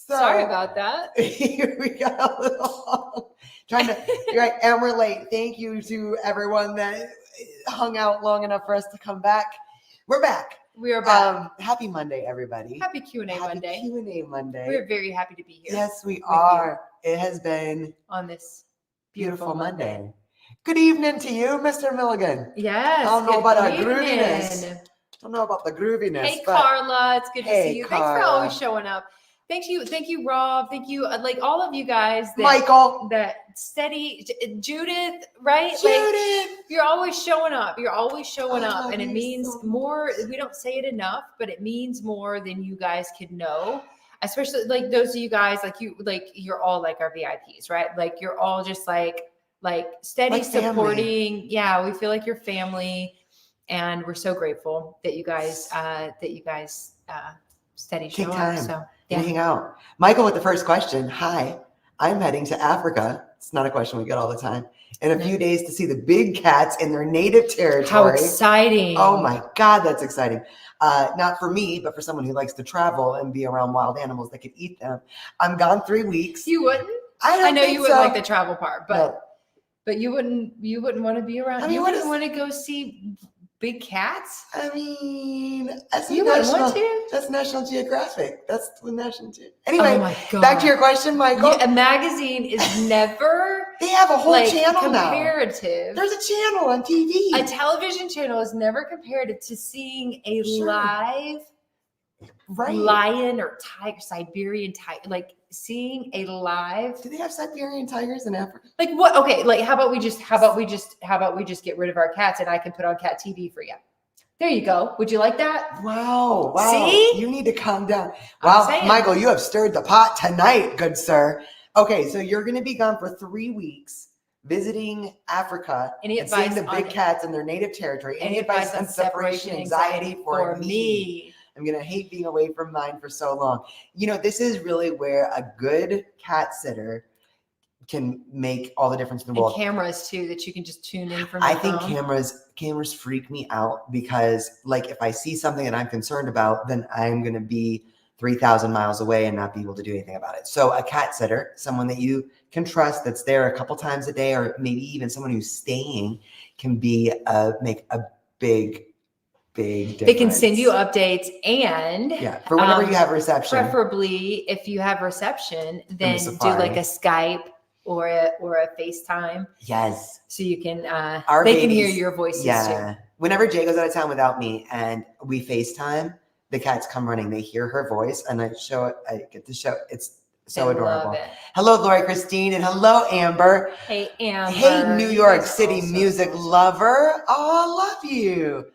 Sorry about that. Here we go. Trying to, you're right, and we're late. Thank you to everyone that hung out long enough for us to come back. We're back. We are back. Happy Monday, everybody. Happy Q&A Monday. Q&A Monday. We're very happy to be here. Yes, we are. It has been on this beautiful Monday. Good evening to you, Mr. Milligan. Yes. I don't know about our evening. grooviness. I don't know about the grooviness. Hey, Carla. It's good to see you. Carla. Thanks for always showing up. Thank you, Rob. Thank you, like all of you guys. Michael. That steady, Judith, right? Judith. Like, you're always showing up. You're always showing up. And it you means so more. We don't say it enough, but it means more than you guys could know. Especially like those of you guys, you're all like our VIPs, right? Like you're all just like steady like supporting. Yeah, we feel like your family. And we're so grateful that you guys steady show up. So yeah. Hang out. Michael with the first question. Hi, I'm heading to Africa. It's not a question we get all the time. In a few days to see the big cats in their native territory. How exciting. Oh my God, that's exciting. Not for me, but for someone who likes to travel and be around wild animals that could eat them. I'm gone 3 weeks. You wouldn't? I know you wouldn't like the travel part, but no. But you wouldn't want to be around. You wouldn't want to go see big cats? I mean, that's you wouldn't want to? That's National Geographic. That's the National Geographic. Anyway, oh my God. Back to your question, Michael. A magazine is never they have a whole channel comparative. Now. There's a channel on TV. A television channel is never comparative to seeing a live lion or tiger, Siberian tiger, like seeing a live. Do they have Siberian tigers in Africa? Like what? Okay, like how about we just get rid of our cats and I can put on cat TV for you. There you go. Would you like that? Wow. See? You need to calm down. Wow, Michael, you have stirred the pot tonight, good sir. Okay, so you're going to be gone for 3 weeks visiting Africa and seeing the big cats in their native territory. Any advice on separation anxiety for me? I'm going to hate being away from mine for so long. You know, this is really where a good cat sitter can make all the difference in the world. And cameras too, that you can just tune in from your phone. Cameras freak me out because like if I see something that I'm concerned about, then I'm going to be 3,000 miles away and not be able to do anything about it. So a cat sitter, someone that you can trust that's there a couple times a day, or maybe even someone who's staying, can be make a big difference. They can send you updates and for whenever you have reception. Preferably if you have reception, then do like a Skype or a FaceTime. Yes. So you can they can hear your voices too. Whenever Jay goes out of town without me and we FaceTime, the cats come running. They hear her voice and I get to show it's so adorable. Hello, Lori Christine, and hello, Amber. Hey, Amber. Hey, New York City music lover. Oh, I love you.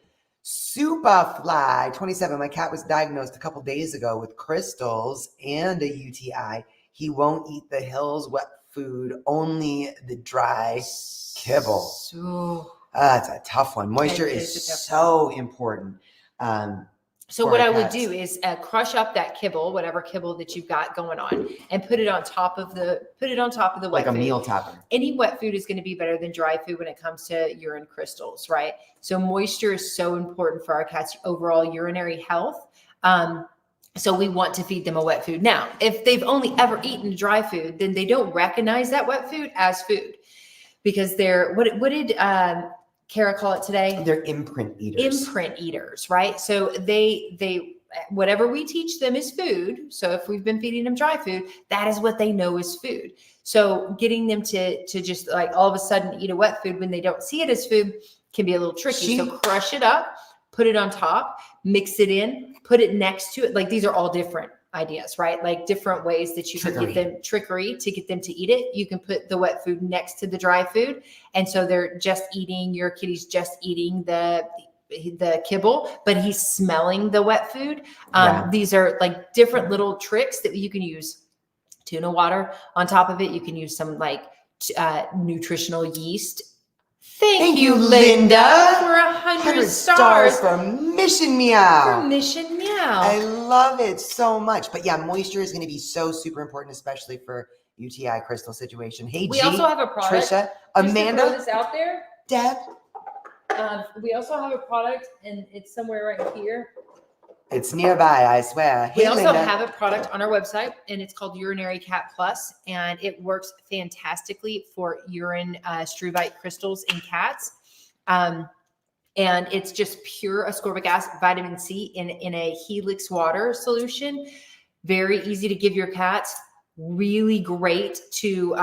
Superfly 27. My cat was diagnosed a couple days ago with crystals and a UTI. He won't eat the Hills wet food, only the dry kibble. That's a tough one. Moisture is so important. So what I would do is crush up that kibble, whatever kibble that you've got going on, and put it on top of the wet food. Like a meal topper. Any wet food is going to be better than dry food when it comes to urine crystals, right? So moisture is so important for our cats' overall urinary health. So we want to feed them a wet food. Now, if they've only ever eaten dry food, then they don't recognize that wet food as food because they're what did Kara call it today? They're imprint eaters. Imprint eaters, right? So they whatever we teach them is food. So if we've been feeding them dry food, that is what they know is food. So getting them to just like all of a sudden eat a wet food when they don't see it as food can be a little tricky. So crush it up, put it on top, mix it in, put it next to it. Like these are all different ideas, right? Like different ways that you can get them to get them to eat it. You can put the wet food next to the dry food. And so they're just eating, your kitty's just eating the the kibble, but he's smelling the wet food. These are like different little tricks that you can use. Tuna water on top of it. You can use some like nutritional yeast. Thank you, Linda, for 100 stars from Mission Meow. I love it so much. But yeah, moisture is going to be so super important, especially for UTI crystal situation. Hey, we also have a product. Trisha, Amanda, throw this out there. Deb. We also have a product, and it's somewhere right here. It's nearby, I swear. We also have a product on our website, and it's called Urinary Cat Plus, and it works fantastically for urine struvite crystals in cats. And it's just pure ascorbic acid, vitamin C in a Helix water solution. Very easy to give your cats. Really great to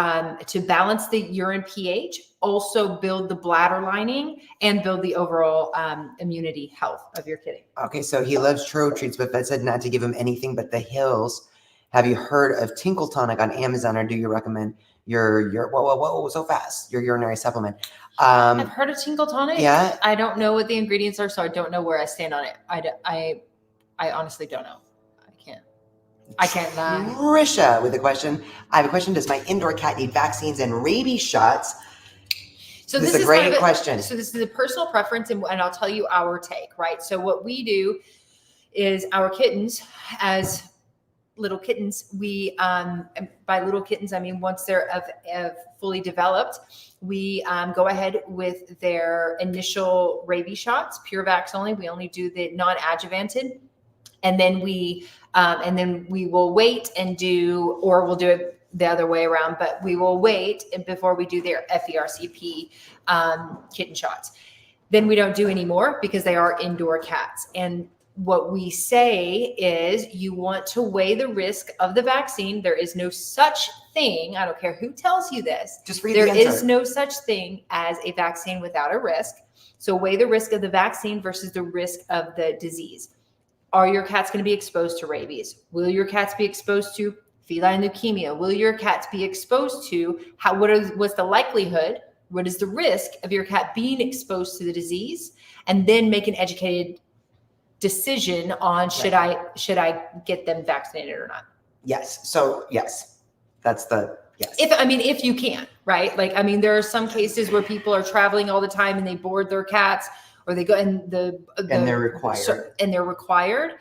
balance the urine pH, also build the bladder lining, and build the overall immunity health of your kitty. Okay, so he loves Tro treats, but Vet said not to give him anything but the hills. Have you heard of Tinkle Tonic on Amazon, or do you recommend your whoa so fast, your urinary supplement? I've heard of Tinkle Tonic. Yeah, I don't know what the ingredients are, so I don't know where I stand on it. I honestly don't know. I can't lie. Trisha with a question. I have a question. Does my indoor cat need vaccines and rabies shots? So this is a great question. So this is a personal preference, and I'll tell you our take, right? So what we do is our kittens, as little kittens, we, by little kittens, I mean, once they're fully developed, we go ahead with their initial rabies shots, pure vax only. We only do the non-adjuvanted. And then we will wait and we'll do it the other way around, but we will wait before we do their FERCP kitten shots. Then we don't do any more because they are indoor cats. And what we say is you want to weigh the risk of the vaccine. There is no such thing. I don't care who tells you this. Just read the answer. There is no such thing as a vaccine without a risk. So weigh the risk of the vaccine versus the risk of the disease. Are your cats going to be exposed to rabies? Will your cats be exposed to feline leukemia? Will your cats be exposed to what's the likelihood? What is the risk of your cat being exposed to the disease? And then make an educated decision on should I get them vaccinated or not? Yes. So yes, that's the yes. If you can, right? Like, I mean, there are some cases where people are traveling all the time and they board their cats, or they go and they're required.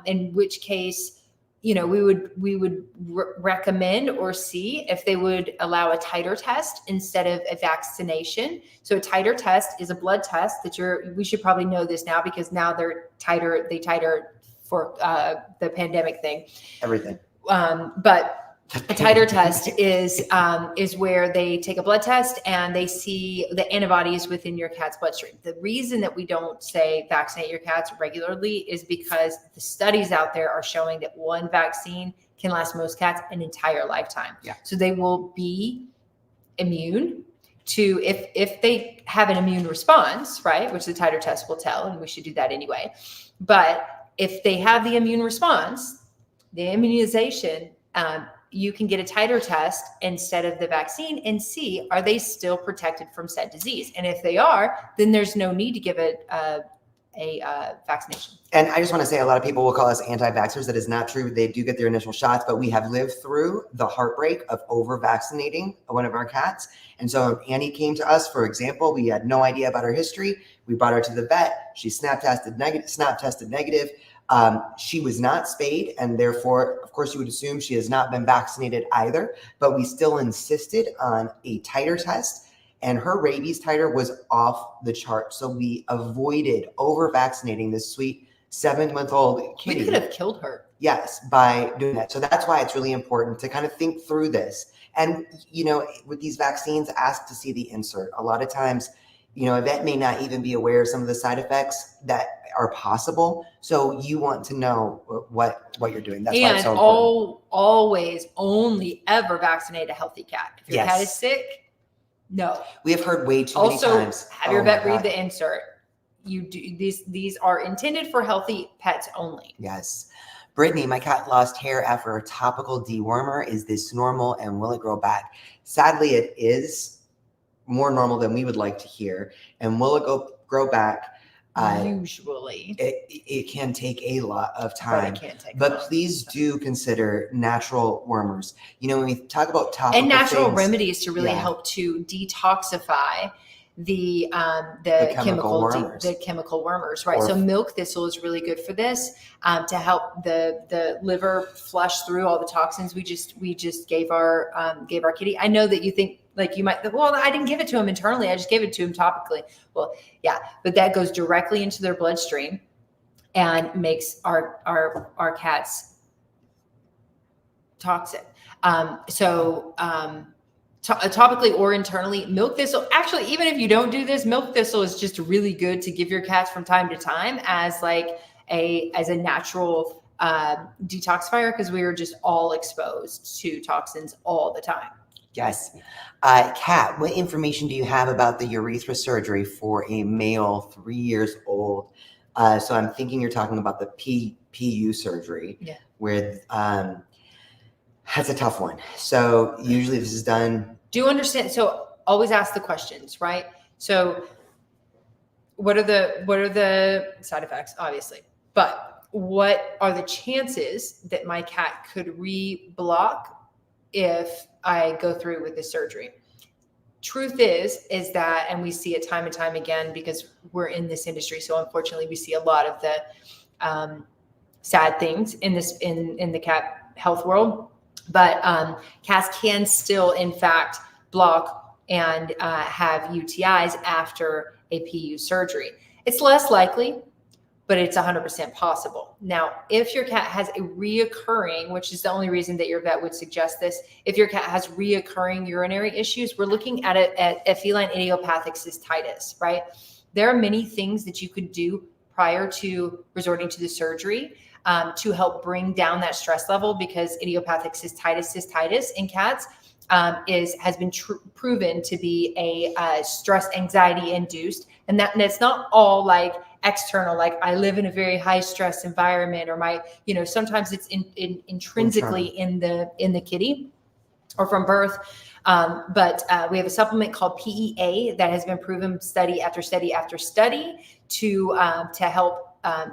In which case, we would recommend or see if they would allow a titer test instead of a vaccination. So a titer test is a blood test that we should probably know this now because now they titer for the pandemic thing. Everything. But a titer test is where they take a blood test and they see the antibodies within your cat's bloodstream. The reason that we don't say vaccinate your cats regularly is because the studies out there are showing that one vaccine can last most cats an entire lifetime. Yeah. So they will be immune to, if they have an immune response, right, which the titer test will tell, and we should do that anyway. But if they have the immune response, the immunization, you can get a titer test instead of the vaccine and see, are they still protected from said disease? And if they are, then there's no need to give it a vaccination. And I just want to say, a lot of people will call us anti-vaxxers. That is not true. They do get their initial shots, but we have lived through the heartbreak of over-vaccinating one of our cats. And so Annie came to us, for example. We had no idea about her history. We brought her to the vet. She snap tested negative. She was not spayed, and therefore, of course, you would assume she has not been vaccinated either, but we still insisted on a titer test, and her rabies titer was off the chart. So we avoided over-vaccinating this sweet 7-month-old kitty. We could have killed her. Yes, by doing that. So that's why it's really important to kind of think through this. And, with these vaccines, ask to see the insert. A lot of times, a vet may not even be aware of some of the side effects that are possible. So you want to know what you're doing. That's why it's so important. Always only ever vaccinate a healthy cat. If your cat is sick, no. We have heard way too many times. Also, have your vet read the insert. You do these are intended for healthy pets only. Yes. Brittany, my cat lost hair after a topical dewormer. Is this normal, and will it grow back? Sadly, it is more normal than we would like to hear. And will it grow back? Usually. It can take a lot of time. But it can take But please do consider natural wormers. You know, when we talk about topical and natural things, remedies to really help to detoxify the chemical wormers, right? So milk thistle is really good for this, to help the liver flush through all the toxins. We just gave our kitty. I know that you think, like, you might think, well, I didn't give it to him internally, I just gave it to him topically. Well, yeah, but that goes directly into their bloodstream and makes our cats toxic. Topically or internally, milk thistle, actually, even if you don't do this, milk thistle is just really good to give your cats from time to time as a natural detoxifier, because we are just all exposed to toxins all the time. Yes. Kat, what information do you have about the urethra surgery for a male 3 years old? So I'm thinking you're talking about the PU surgery, where that's a tough one. So usually this is done. Do you understand? So always ask the questions, right? So what are the side effects, obviously, but what are the chances that my cat could re-block if I go through with this surgery? Truth is that, and we see it time and time again because we're in this industry. So unfortunately we see a lot of the sad things in the cat health world, but cats can still, in fact, block and have UTIs after a PU surgery. It's less likely, but it's 100% possible. Now, if your cat has a reoccurring, which is the only reason that your vet would suggest this, if your cat has reoccurring urinary issues, we're looking at a feline idiopathic cystitis, right? There are many things that you could do prior to resorting to the surgery to help bring down that stress level, because idiopathic cystitis in cats has been proven to be a stress anxiety induced, and it's not all like external, like I live in a very high stress environment, or sometimes it's intrinsically in the kitty or from birth. But we have a supplement called PEA that has been proven study after study after study to help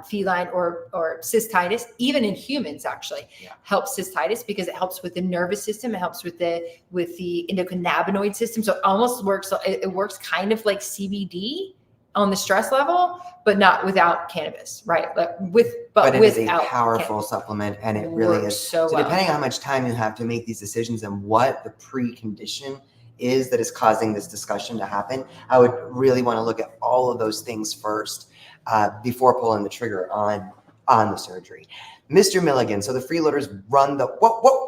feline or cystitis, even in humans, actually helps cystitis, because it helps with the nervous system. It helps with the endocannabinoid system. So it works kind of like CBD on the stress level, but not without cannabis, right? But it is a powerful supplement, and it really is. So depending on how much time you have to make these decisions and what the precondition is that is causing this discussion to happen, I would really want to look at all of those things first before pulling the trigger on the surgery. Mr. Milligan, so the freeloaders run the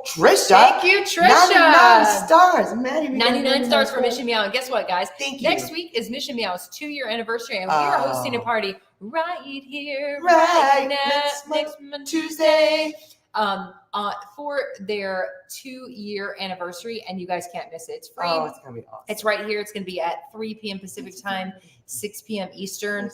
Trisha. Thank you, Trisha. 99 stars. 99 stars for Mission Meow. And guess what, guys? Thank you. Next week is Mission Meow's 2-year anniversary, and we are hosting a party right here, right now, next Tuesday, for their 2-year anniversary, and you guys can't miss it. It's free. Oh, it's gonna be awesome. It's right here. It's gonna be at 3 p.m. Pacific time, 6 p.m. Eastern.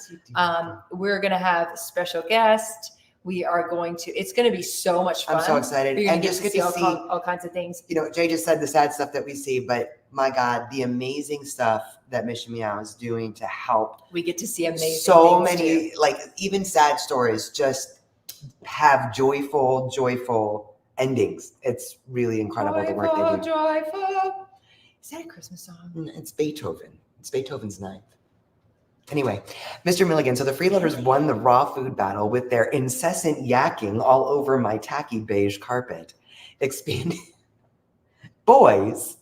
We're gonna have special guests. It's going to be so much fun. I'm so excited. You're going to get to see all kinds of things. Jay just said the sad stuff that we see, but my God, the amazing stuff that Mission Meow is doing to help. We get to see amazing so many, too. Like even sad stories just have joyful endings. It's really incredible the work they do. Joyful. Is that a Christmas song? It's Beethoven. It's Beethoven's Ninth. Anyway, Mr. Milligan, so the freeloaders won the raw food battle with their incessant yakking all over my tacky beige carpet. Expanding boys,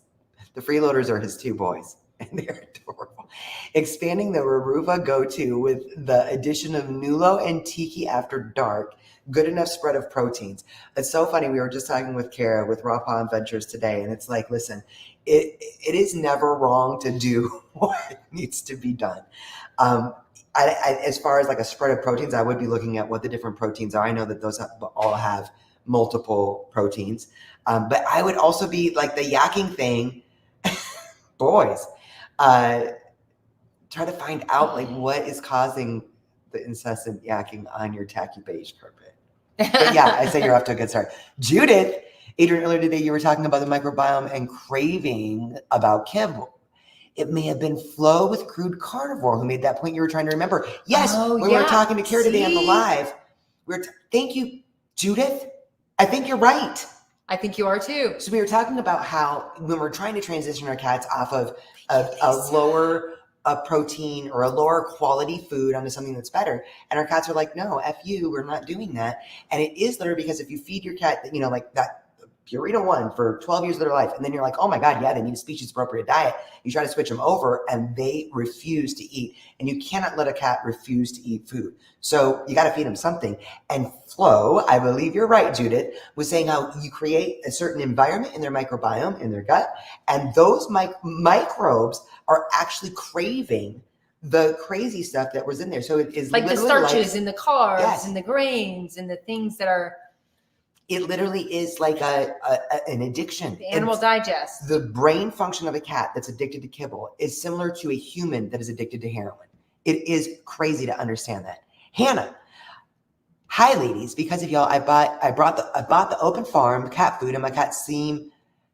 the freeloaders are his 2 boys, and they're adorable. Expanding the Raruva go-to with the addition of Nulo and Tiki after dark, good enough spread of proteins. It's so funny. We were just talking with Kara with Raw Paw Adventures today, and it's like, listen, it is never wrong to do what needs to be done. As far as like a spread of proteins, I would be looking at what the different proteins are. I know that those all have multiple proteins, but I would also be like the yakking thing, boys, try to find out like what is causing the incessant yakking on your tacky beige carpet. But yeah, I say you're off to a good start. Judith, Adrian, earlier today you were talking about the microbiome and craving about kibble. It may have been Flo with Crude Carnivore who made that point you were trying to remember. Yes, when we were talking to Kara today on the live, thank you, Judith. I think you're right. I think you are too. So we were talking about how when we're trying to transition our cats off of a lower protein or a lower quality food onto something that's better, and our cats are like, no, F you, we're not doing that. And it is literally because if you feed your cat, like that Purina 1 for 12 years of their life, and then you're like, oh my God, yeah, they need a species appropriate diet. You try to switch them over and they refuse to eat. And you cannot let a cat refuse to eat food. So you got to feed them something. And Flo, I believe you're right, Judith, was saying how you create a certain environment in their microbiome, in their gut, and those microbes are actually craving the crazy stuff that was in there. So it is like the starches and the carbs and the grains and the things that are. It literally is like an addiction. The animal digest. The brain function of a cat that's addicted to kibble is similar to a human that is addicted to heroin. It is crazy to understand that. Hannah, hi ladies. Because of y'all, I bought the open farm cat food, and my cats seem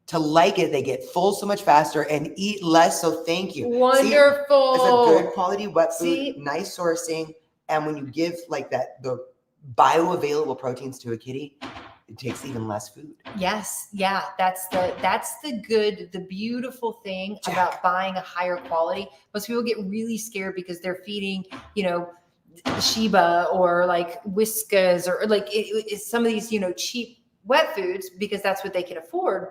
to like it. They get full so much faster and eat less. So thank you. Wonderful. It's a good quality wet food, nice sourcing, and when you give like that the bioavailable proteins to a kitty, it takes even less food. Yes. Yeah. That's the beautiful thing about buying a higher quality. Most people get really scared because they're feeding, Sheba or like Whiskas or like some of these, cheap wet foods because that's what they can afford.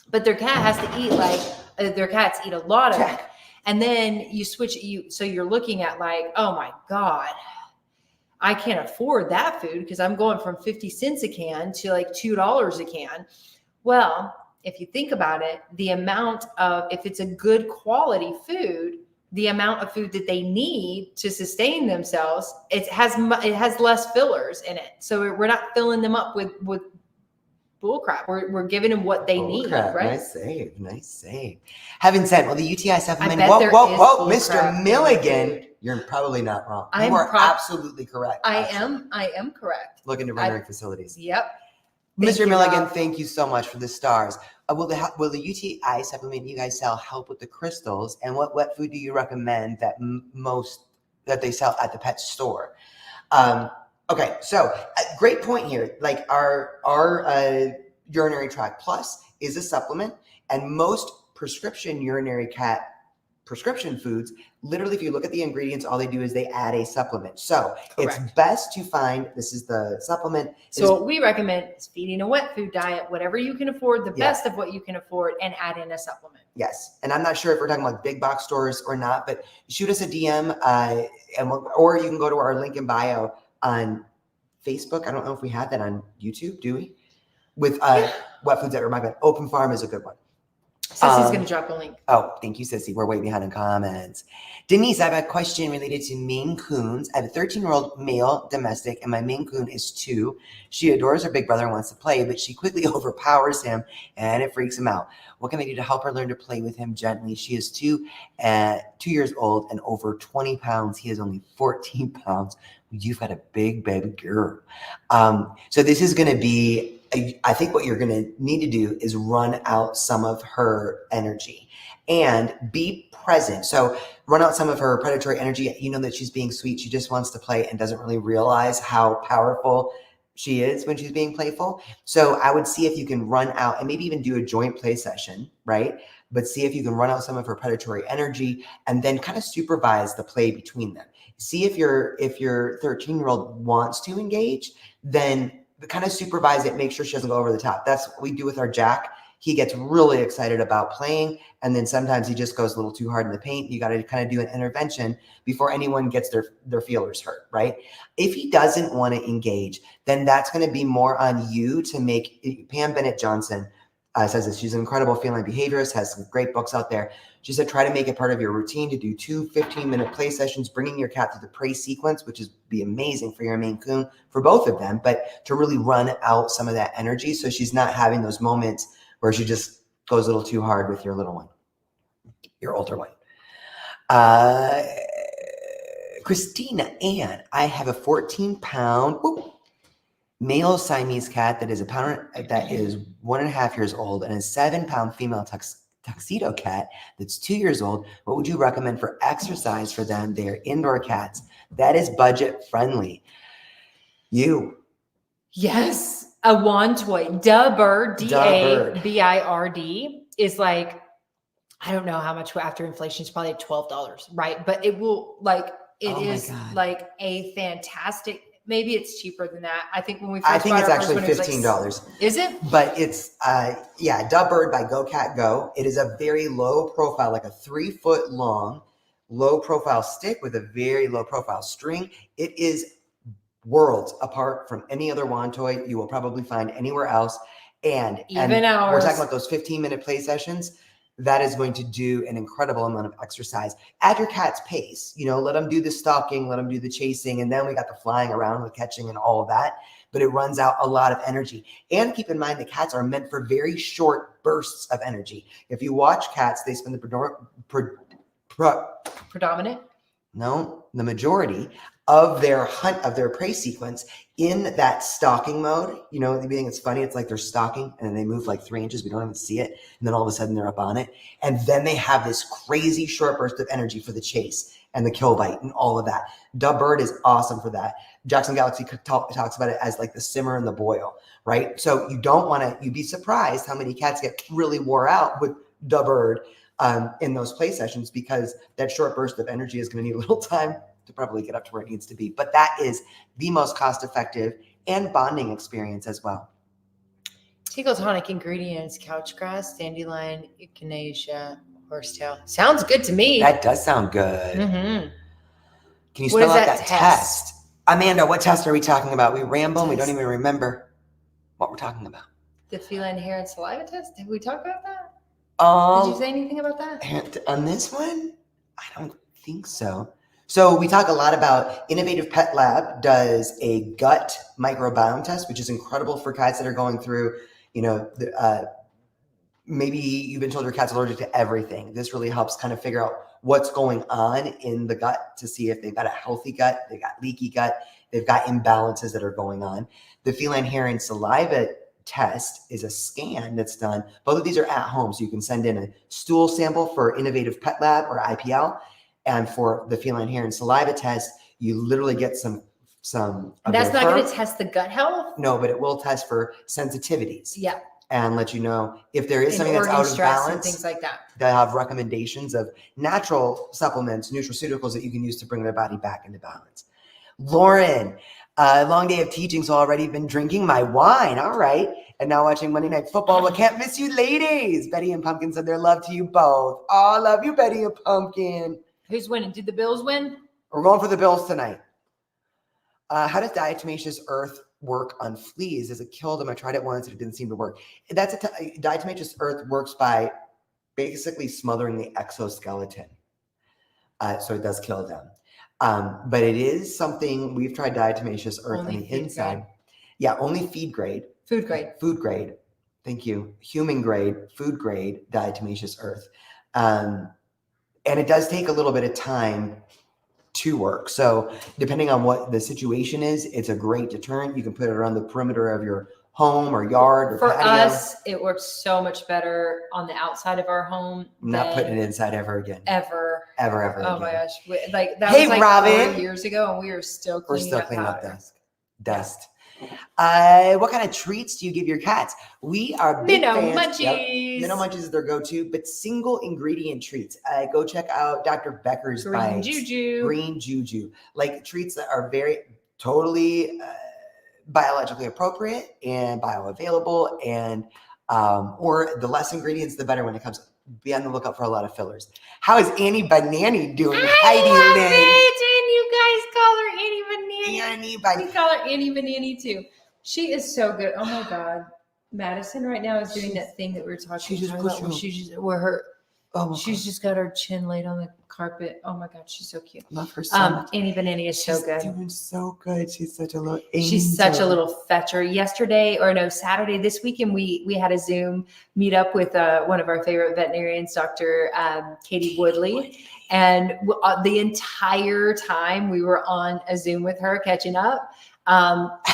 But their cat has to eat their cats eat a lot of it. And then you switch so you're looking at like, oh my God, I can't afford that food because I'm going from 50 cents a can to like $2 a can. Well, if you think about it, the amount of, if it's a good quality food, the amount of food that they need to sustain themselves, it has less fillers in it. So we're not filling them up with bull crap. We're giving them what they need, right? Nice save. Having said, well, the UTI supplement, whoa, Mr. Milligan. You're probably not wrong. You are absolutely correct. I am correct. Look into rendering facilities. Yep. Mr. Milligan, thank you so much for the stars. Will the UTI supplement you guys sell help with the crystals? And what wet food do you recommend that that they sell at the pet store? Okay, so great point here. Like our Urinary Tract Plus is a supplement, and most prescription urinary cat prescription foods, literally, if you look at the ingredients, all they do is they add a supplement. So It's best to find, this is the supplement. So what we recommend is feeding a wet food diet, whatever you can afford, the best of what you can afford, and add in a supplement. Yes. And I'm not sure if we're talking about big box stores or not, but shoot us a DM or you can go to our link in bio on Facebook. I don't know if we have that on YouTube, do we? With wet foods that remind me. Open Farm is a good one. Sissy's going to drop a link. Oh, thank you, Sissy. We're way behind in comments. Denise, I have a question related to Maine Coons. I have a 13-year-old male domestic, and my Maine Coon is 2. She adores her big brother and wants to play, but she quickly overpowers him, and it freaks him out. What can I do to help her learn to play with him gently? She is 2 years old and over 20 pounds. He is only 14 pounds. You've got a big baby girl. So this is going to be, I think what you're going to need to do is run out some of her energy and be present. So run out some of her predatory energy. You know that she's being sweet. She just wants to play and doesn't really realize how powerful she is when she's being playful. So I would see if you can run out and maybe even do a joint play session, right? But see if you can run out some of her predatory energy and then kind of supervise the play between them. See if your 13-year-old wants to engage, then kind of supervise it, make sure she doesn't go over the top. That's what we do with our Jack. He gets really excited about playing, and then sometimes he just goes a little too hard in the paint. You got to kind of do an intervention before anyone gets their feelers hurt, right? If he doesn't want to engage, then that's going to be more on you to make. Pam Bennett Johnson says this. She's an incredible feline behaviorist, has some great books out there. She said, try to make it part of your routine to do 2 15-minute play sessions, bringing your cat through the prey sequence, which is be amazing for your Maine Coon, for both of them, but to really run out some of that energy so she's not having those moments where she just goes a little too hard with your little one, your older one. Christina Ann, I have a 14-pound male Siamese cat that is 1.5 years old and a 7-pound female tuxedo cat that's 2 years old, what would you recommend for exercise for them? They're indoor cats. That is budget friendly. Yes, a wand toy. Dabird, DABIRD is like, I don't know how much after inflation is probably $12, right? But it will it is like a fantastic. Maybe it's cheaper than that. I think when we first I think it's actually $15. Is it? But it's Dabird by Go Cat Go. It is a very low profile, like a 3 foot long, low profile stick with a very low profile string. It is worlds apart from any other wand toy you will probably find anywhere else. And ours. We're talking about those 15-minute play sessions. That is going to do an incredible amount of exercise at your cat's pace. Let them do the stalking, let them do the chasing, and then we got the flying around with catching and all of that. But it runs out a lot of energy. And keep in mind, the cats are meant for very short bursts of energy. If you watch cats, they spend the majority of their hunt, of their prey sequence in that stalking mode. The thing that's funny, it's like they're stalking and they move like 3 inches. We don't even see it. And then all of a sudden they're up on it. And then they have this crazy short burst of energy for the chase and the kill bite and all of that. Dabird is awesome for that. Jackson Galaxy talks about it as like the simmer and the boil, right? So you'd be surprised how many cats get really wore out with Dabird in those play sessions, because that short burst of energy is going to need a little time to probably get up to where it needs to be. But that is the most cost-effective and bonding experience as well. Tickle tonic ingredients: couch grass, dandelion, echinacea, horsetail. Sounds good to me. That does sound good. Mm-hmm. Can you spell out that test? Amanda, what test are we talking about? We ramble and we don't even remember what we're talking about. The feline hair and saliva test? Did we talk about that? Did you say anything about that? On this one? I don't think so. So we talk a lot about Innovative Pet Lab does a gut microbiome test, which is incredible for cats that are going through, maybe you've been told your cat's allergic to everything. This really helps kind of figure out what's going on in the gut to see if they've got a healthy gut, they've got leaky gut, they've got imbalances that are going on. The feline hair and saliva test is a scan that's done. Both of these are at home, so you can send in a stool sample for Innovative Pet Lab or IPL. And for the feline hair and saliva test, you literally get some. And that's not going to test the gut health? No, but it will test for sensitivities. Yeah. And let you know if there is something that's out of balance. And things like that. They'll have recommendations of natural supplements, nutraceuticals that you can use to bring their body back into balance. Lauren, long day of teaching, so already been drinking my wine. All right. And now watching Monday Night Football. Well, can't miss you ladies. Betty and Pumpkin said their love to you both. Oh, love you, Betty and Pumpkin. Who's winning? Did the Bills win? We're going for the Bills tonight. How does diatomaceous earth work on fleas? Does it kill them? I tried it once and it didn't seem to work. Diatomaceous earth works by basically smothering the exoskeleton. So it does kill them. But it is something, we've tried diatomaceous earth on the inside. Grade. Yeah, only feed grade. Food grade. Food grade. Thank you. Human grade, food grade, diatomaceous earth. And it does take a little bit of time to work. So depending on what the situation is, it's a great deterrent. You can put it around the perimeter of your home or yard or patio. For us, it works so much better on the outside of our home. Not putting it inside ever again. Ever again. My gosh. That was like Robin. 4 years ago, and we are still cleaning up dust. What kind of treats do you give your cats? We are big Minnow fans. Munchies. Yep. Minnow Munchies is their go-to, but single ingredient treats. Go check out Dr. Becker's Green Juju. Green Juju. Like treats that are very totally biologically appropriate and bioavailable, and or the less ingredients, the better when it comes. Be on the lookout for a lot of fillers. How is Annie Banani doing? We call her Annie Banani too. She is so good. Oh my God. Madison right now is doing that thing that we were talking about. She's just got her chin laid on the carpet. Oh my God, she's so cute. Love her so much. Annie Banani is so good. She's doing so good. She's such a little angel. She's such a little fetcher. Saturday, this weekend, we had a Zoom meet up with one of our favorite veterinarians, Dr. Katie Woodley. And the entire time we were on a Zoom with her catching up,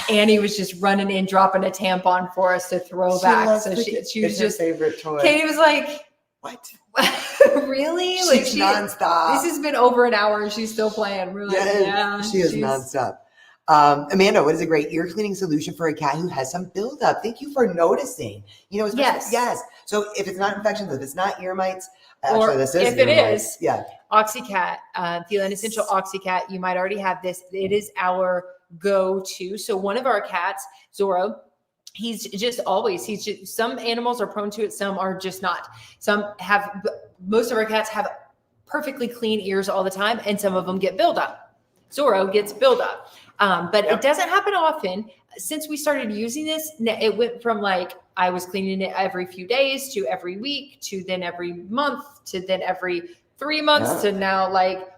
Annie was just running in, dropping a tampon for us to throw back. So she was just favorite toy. Katie was like, What? Really? She's nonstop. This has been over an hour and she's still playing. We're like, yeah, she is nonstop. Amanda, what is a great ear cleaning solution for a cat who has some buildup? Thank you for noticing. You know, yes. So if it's not infections, if it's not ear mites, actually, this is if it is, yeah. Oxycat, Feline Essential Oxycat. You might already have this. It is our go-to. So one of our cats, Zorro, some animals are prone to it. Some are just not. Most of our cats have perfectly clean ears all the time, and some of them get buildup. Zorro gets buildup. But It doesn't happen often. Since we started using this, it went from like I was cleaning it every few days to every week to then every month to then every 3 months to now like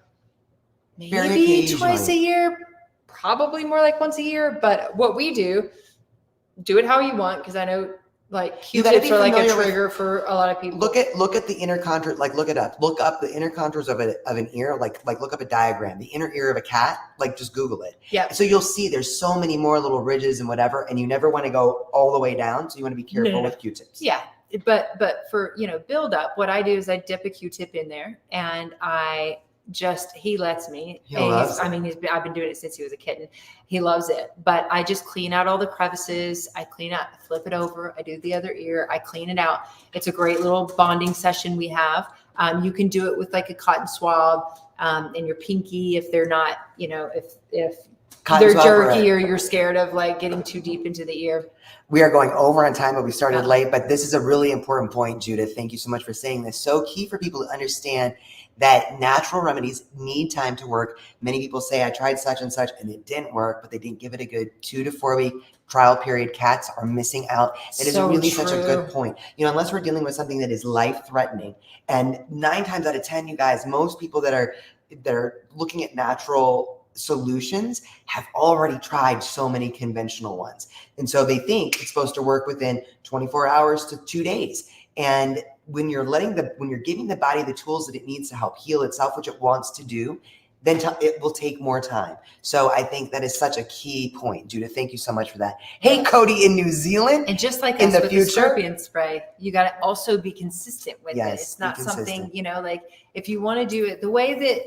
maybe twice a year, probably more like once a year. But what we do it how you want, because I know like Q-tips are like a trigger for a lot of people. Look at the inner contour, like look it up. Look up the inner contours of an ear, like look up a diagram. The inner ear of a cat, like just Google it. Yeah. So you'll see there's so many more little ridges and whatever, and you never want to go all the way down. So you want to be careful with Q-tips. Yeah. But for build up, what I do is I dip a Q-tip in there and he lets me. I've been doing it since he was a kitten. He loves it. But I just clean out all the crevices. I flip it over. I do the other ear. I clean it out. It's a great little bonding session we have. You can do it with like a cotton swab in your pinky if they're not, if they're jerky or you're scared of like getting too deep into the ear. We are going over on time, but we started late. But this is a really important point, Judith. Thank you so much for saying this. So key for people to understand that natural remedies need time to work. Many people say, I tried such and such and it didn't work, but they didn't give it a good 2 to 4 week trial period. Cats are missing out. It is really such a good point. Unless we're dealing with something that is life-threatening. And 9 times out of 10, you guys, most people that are looking at natural solutions have already tried so many conventional ones. And so they think it's supposed to work within 24 hours to 2 days. And when you're giving the body the tools that it needs to help heal itself, which it wants to do, then it will take more time. So I think that is such a key point. Judith, thank you so much for that. Hey, Cody in New Zealand. And just like us with the scorpion spray, you got to also be consistent with it. It's not something, like if you want to do it the way that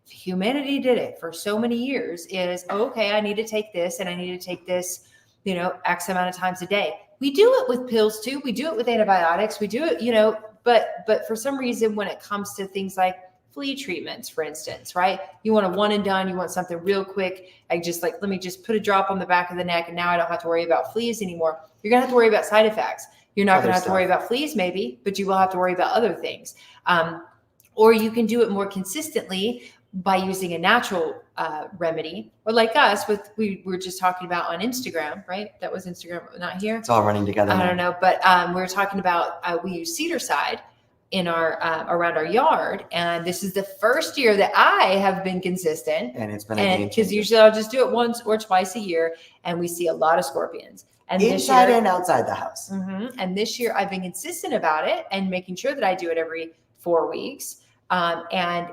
humanity did it for so many years is, okay, I need to take this and I need to take this, X amount of times a day. We do it with pills too. We do it with antibiotics. We do it, but for some reason, when it comes to things like flea treatments, for instance, right? You want a one and done. You want something real quick. Let me just put a drop on the back of the neck. And now I don't have to worry about fleas anymore. You're going to have to worry about side effects. You're not going to have to worry about fleas maybe, but you will have to worry about other things. Or you can do it more consistently by using a natural remedy, or like us we were just talking about on Instagram, right? That was Instagram, not here. It's all running together. I don't know, but we were talking about we use cedar side in our around our yard, and this is the first year that I have been consistent, and it's been because usually I'll just do it once or twice a year, and we see a lot of scorpions. And inside and outside the house. Mm-hmm. And this year I've been consistent about it and making sure that I do it every 4 weeks. And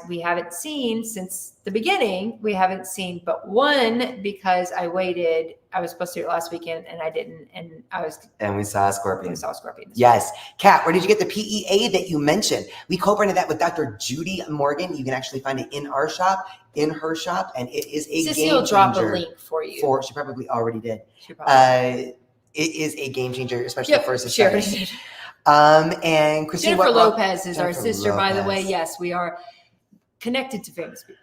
we haven't seen since the beginning, but one, because I waited, I was supposed to do it last weekend and I didn't. And we saw a scorpion. Yes. Kat, where did you get the PEA that you mentioned? We co-branded that with Dr. Judy Morgan. You can actually find it in her shop, and it is a game changer. Sissy will drop a link for you. She probably already did. It is a game changer, especially the first and second. And Christine Jennifer Lopez is our sister, by the way. Yes, we are connected to famous people.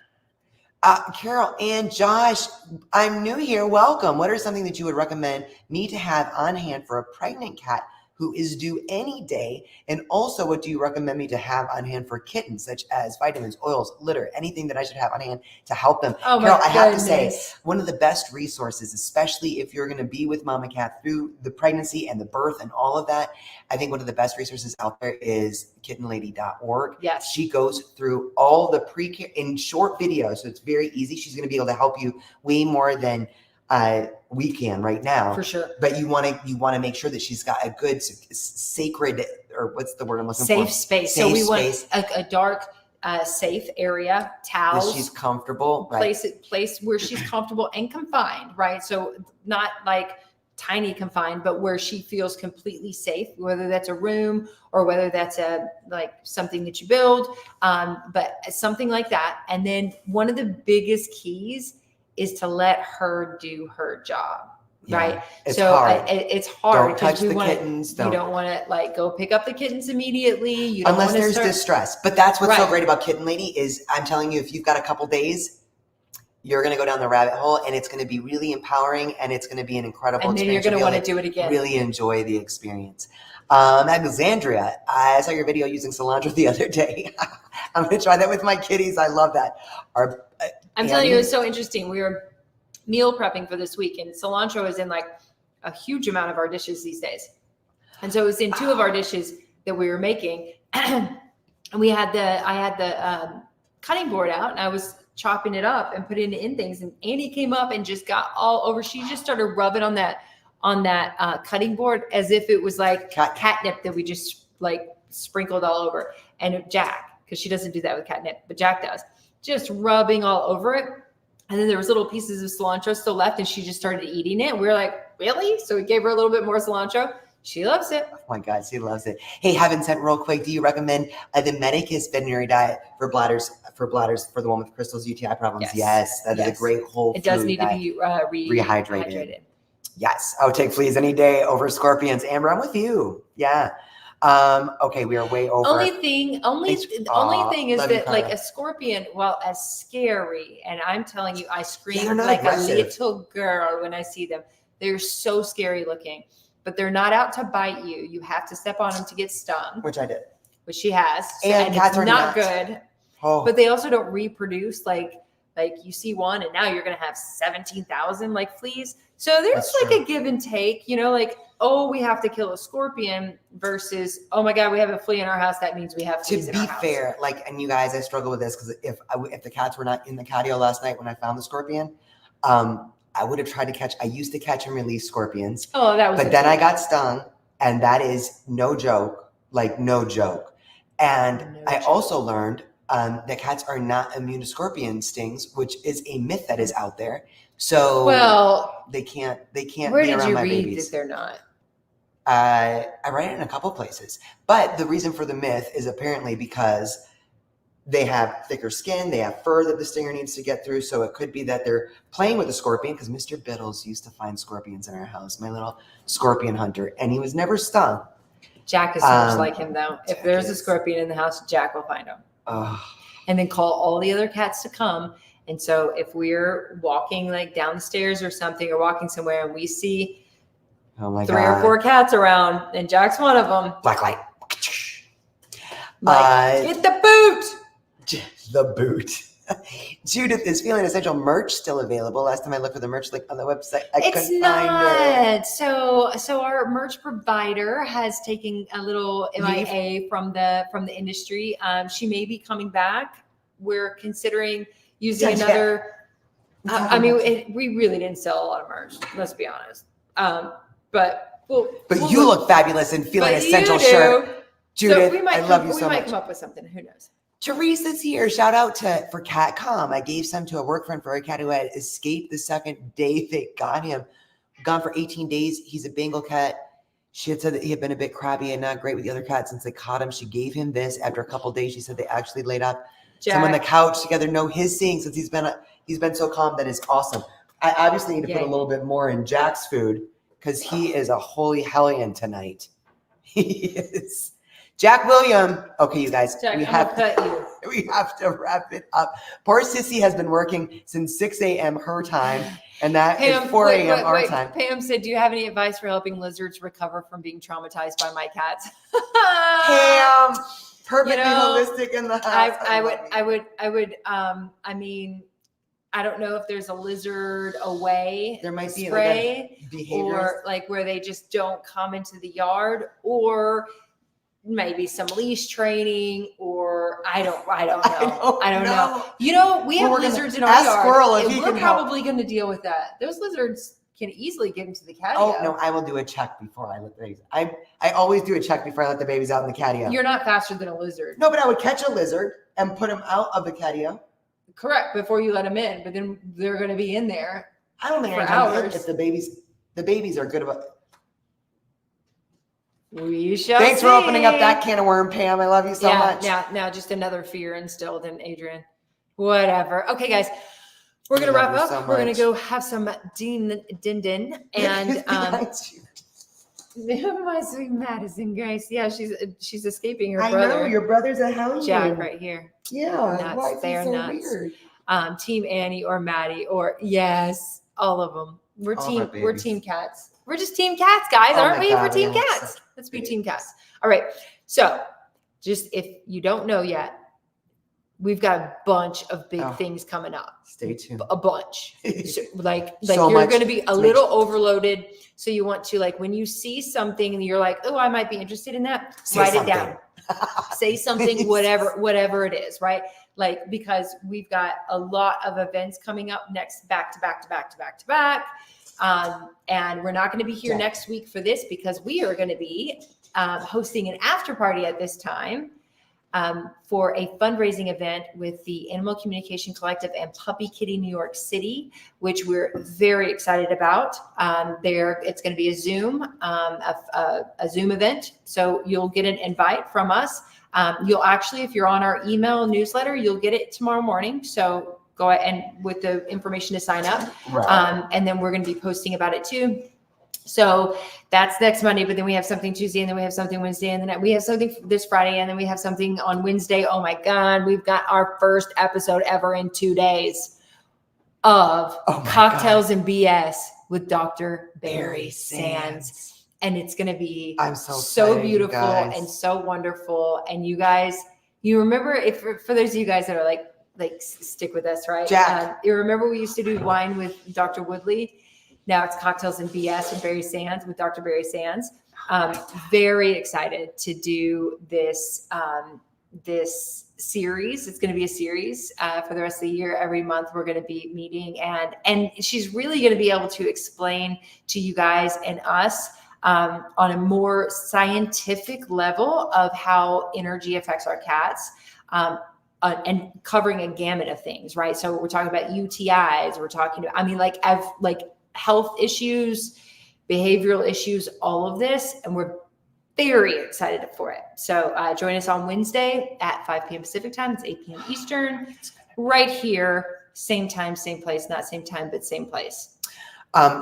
Carol and Josh, I'm new here. Welcome. What are something that you would recommend me to have on hand for a pregnant cat who is due any day? And also, what do you recommend me to have on hand for kittens, such as vitamins, oils, litter, anything that I should have on hand to help them? Oh, Carol, I have to say, one of the best resources, especially if you're going to be with Mama Cat through the pregnancy and the birth and all of that, I think one of the best resources out there is kittenlady.org. Yes. She goes through all the pre-care in short videos, so it's very easy. She's going to be able to help you way more than we can right now, for sure. But you want to make sure that she's got a good sacred, or what's the word I'm looking for? Safe space. So we want a dark, safe area, towels. That she's comfortable. Right. Place where she's comfortable and confined. Right. So not like tiny confined, but where she feels completely safe, whether that's a room or whether that's something that you build, but something like that. And then one of the biggest keys is to let her do her job. Yeah, right. It's hard. It's hard. Don't touch the kittens. You don't want to go pick up the kittens immediately. You don't unless there's distress. But that's what's so great about Kitten Lady is I'm telling you, if you've got a couple days, you're going to go down the rabbit hole and it's going to be really empowering and it's going to be an incredible experience. And then you're going to want to do it again. Really enjoy the experience. Alexandria, I saw your video using cilantro the other day. I'm going to try that with my kitties. I love that. I'm telling you, it's so interesting. We were meal prepping for this week, and cilantro is in a huge amount of our dishes these days. And so it was in two of our dishes that we were making. And I had the cutting board out, and I was chopping it up and putting it in things. And Annie came up and just got all over. She just started rubbing on that cutting board as if it was like catnip that we just sprinkled all over. And Jack, because she doesn't do that with catnip, but Jack does, just rubbing all over it. And then there was little pieces of cilantro still left, and she just started eating it. And we were like, really? So we gave her a little bit more cilantro. She loves it. Oh my God, she loves it. Hey, Heaven Sent, real quick, do you recommend the Medicus veterinary diet for bladders for the one with Crystal's UTI problems? Yes, that is a great whole food. It does need to be rehydrated. Yes, I would take fleas any day over scorpions. Amber, I'm with you. Yeah. Okay, we are way over. The only thing is that a scorpion, while as scary, and I'm telling you, I scream like aggressive. A little girl when I see them. They're so scary looking, but they're not out to bite you. You have to step on them to get stung. Which I did. Which she has. And cats are not good. Oh. But they also don't reproduce like you see one and now you're going to have 17,000 fleas. So there's a give and take, we have to kill a scorpion versus, oh my God, we have a flea in our house. That means we have fleas in our house. To be fair, and you guys, I struggle with this because if the cats were not in the catio last night when I found the scorpion, I would have tried to catch. I used to catch and release scorpions. Oh, that was. But then I got stung, and that is no joke. No joke. And I also learned that cats are not immune to scorpion stings, which is a myth that is out there. So they can't. Where be did around you my read babies. that they're not? I read it in a couple places, but the reason for the myth is apparently because they have thicker skin, they have fur that the stinger needs to get through. So it could be that they're playing with a scorpion because Mr. Biddles used to find scorpions in our house, my little scorpion hunter, and he was never stung. Jack is so much like him, though. If there's a scorpion in the house, Jack will find him. And then call all the other cats to come. And so if we're walking down the stairs or something, or walking somewhere and we see 3 or 4 cats around and Jack's one of them. Black light. Get the boot. The boot. Judith is Feeling Essential merch still available. Last time I looked for the merch on the website, I couldn't find it. So our merch provider has taken a little MIA from the industry. She may be coming back. We're considering using another. We really didn't sell a lot of merch. Let's be honest. But you look fabulous in Feeling Essential shirt, Judith. So I love you so much. We might come up with something. Who knows? Teresa's here. Shout out for CatCom. I gave some to a work friend for a cat who had escaped the second day they got him. Gone for 18 days. He's a Bengal cat. She had said that he had been a bit crabby and not great with the other cats since they caught him. She gave him this. After a couple of days, she said they actually laid up some on the couch together. No, his seeing since he's been so calm. That is awesome. I obviously need to put a little bit more in Jack's food because he is a holy hellion tonight. He is. Jack William. Okay, you guys. Jack, we have to wrap it up. Poor Sissy has been working since 6 a.m. her time, and that is 4 a.m. our time. Pam said, do you have any advice for helping lizards recover from being traumatized by my cats? Pam, perfectly holistic in the house. I don't know if there's a lizard away. There might be spray a behavior, or where they just don't come into the yard, or maybe some leash training, or I don't know. We have lizards in our yard. Squirrel and we're probably going to deal with that. Those lizards can easily get into the catio. Oh no, I will do a check before I let the babies. I always do a check before I let the babies out in the catio. You're not faster than a lizard. No, but I would catch a lizard and put him out of the catio. Correct, before you let them in, but then they're going to be in there. I don't think for hours. If the babies The babies are good about. We shall Thanks see. for opening up that can of worm, Pam. I love you so much. Now just another fear instilled in Adrian. Whatever. Okay, guys, we're gonna wrap up. So we're gonna go have some din and my sweet Madison Grace. Yeah, she's escaping her brother. I know your brother's a hound. Jack right here. Yeah, nuts. They are so nuts. Weird. Team Annie or Maddie or yes, all of them. We're team cats. We're just team cats, guys, aren't we? We're team cats. Let's be team cats. All right. So, just if you don't know yet, we've got a bunch of big things coming up. Stay tuned. A bunch. So, like you're going to be a little overloaded. So you want to, like, when you see something and you're like, oh, I might be interested in that, write it down. Say something, whatever it is, right? Like, because we've got a lot of events coming up next, back to back. And we're not going to be here next week for this because we are going to be hosting an after party at this time for a fundraising event with the Animal Communication Collective and Puppy Kitty New York City, which we're very excited about. It's going to be a Zoom event. So you'll get an invite from us. You'll actually, if you're on our email newsletter, you'll get it tomorrow morning. So go ahead and with the information to sign up. Right. And then we're going to be posting about it too. So that's next Monday, but then we have something Tuesday and then we have something Wednesday and then we have something this Friday and then we have something on Wednesday. Oh my God. We've got our first episode ever in 2 days of Cocktails and BS with Dr. Barry Sands. And it's going to be so beautiful and so wonderful. And you guys, you remember for those of you guys that are like stick with us, right? Jack. You remember we used to do wine with Dr. Woodley? Now it's Cocktails and BS with Dr. Barry Sands. Very excited to do this series. It's going to be a series for the rest of the year. Every month we're going to be meeting and she's really going to be able to explain to you guys and us on a more scientific level of how energy affects our cats. And covering a gamut of things, right? So we're talking about UTIs. We're talking about, health issues, behavioral issues, all of this. And we're very excited for it. So join us on Wednesday at 5 p.m. Pacific time. It's 8 p.m. Eastern, right here. Same time, same place, not same time, but same place.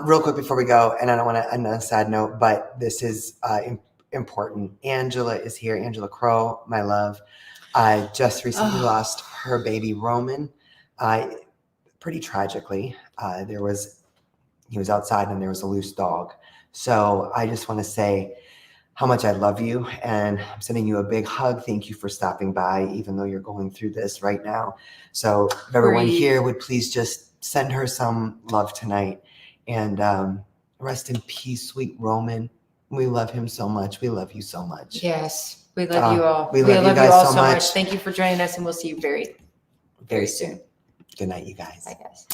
Real quick before we go, and I don't want to end on a sad note, but this is important. Angela is here. Angela Crow, my love. I just recently lost her baby Roman, pretty tragically. He was outside and there was a loose dog. So I just want to say how much I love you and I'm sending you a big hug. Thank you for stopping by, even though you're going through this right now. So if everyone here would please just send her some love tonight and rest in peace, sweet Roman. We love him so much. We love you so much. Yes. We love you all. We love you guys so much. Thank you for joining us and we'll see you very, very soon. Good night, you guys. Bye, guys.